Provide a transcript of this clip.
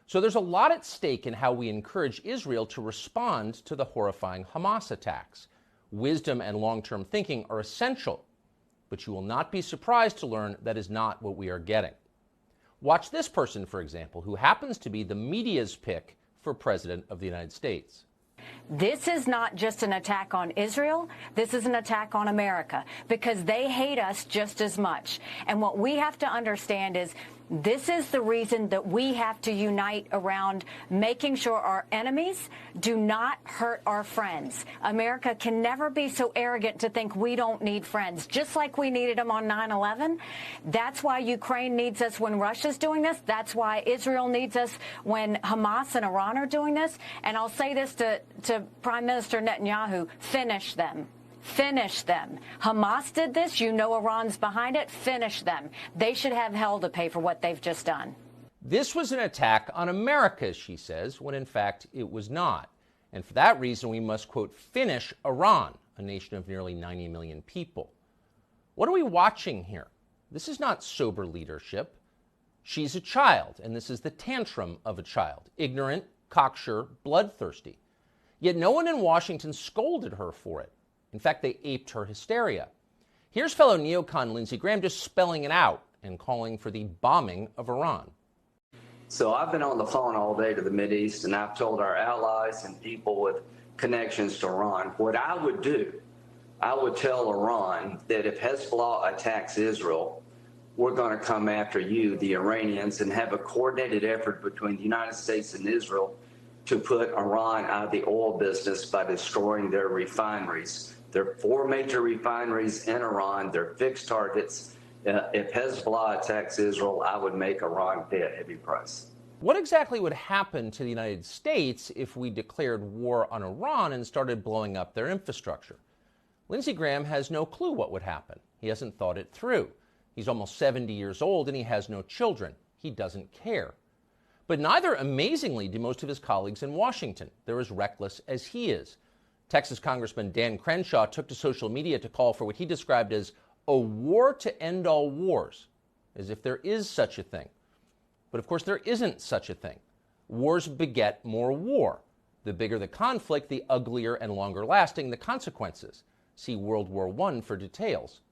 So there's a lot at stake in how we encourage Israel to respond to the horrifying Hamas attacks. Wisdom and long-term thinking are essential, but you will not be surprised to learn that is not what we are getting. Watch this person, for example, who happens to be the media's pick for President of the United States. This is not just an attack on Israel. This is an attack on America because they hate us just as much. And what we have to understand is this is the reason that we have to unite around making sure our enemies do not hurt our friends. America can never be so arrogant to think we don't need friends, just like we needed them on 9/11. That's why Ukraine needs us when Russia's doing this. That's why Israel needs us when Hamas and Iran are doing this. And I'll say this to Prime Minister Netanyahu, finish them. Finish them. Hamas did this. You know Iran's behind it. Finish them. They should have hell to pay for what they've just done. This was an attack on America, she says, when in fact it was not. And for that reason, we must, quote, finish Iran, a nation of nearly 90 million people. What are we watching here? This is not sober leadership. She's a child, and this is the tantrum of a child. Ignorant, cocksure, bloodthirsty. Yet no one in Washington scolded her for it. In fact, they aped her hysteria. Here's fellow neocon Lindsey Graham just spelling it out and calling for the bombing of Iran. So I've been on the phone all day to the Mideast, and I've told our allies and people with connections to Iran, what I would do, I would tell Iran that if Hezbollah attacks Israel, we're going to come after you, the Iranians, and have a coordinated effort between the United States and Israel to put Iran out of the oil business by destroying their refineries. There are 4 major refineries in Iran. They're fixed targets. If Hezbollah attacks Israel, I would make Iran pay a heavy price. What exactly would happen to the United States if we declared war on Iran and started blowing up their infrastructure? Lindsey Graham has no clue what would happen. He hasn't thought it through. He's almost 70 years old and he has no children. He doesn't care. But neither, amazingly, do most of his colleagues in Washington. They're as reckless as he is. Texas Congressman Dan Crenshaw took to social media to call for what he described as a war to end all wars, as if there is such a thing. But of course, there isn't such a thing. Wars beget more war. The bigger the conflict, the uglier and longer lasting the consequences. See World War I for details.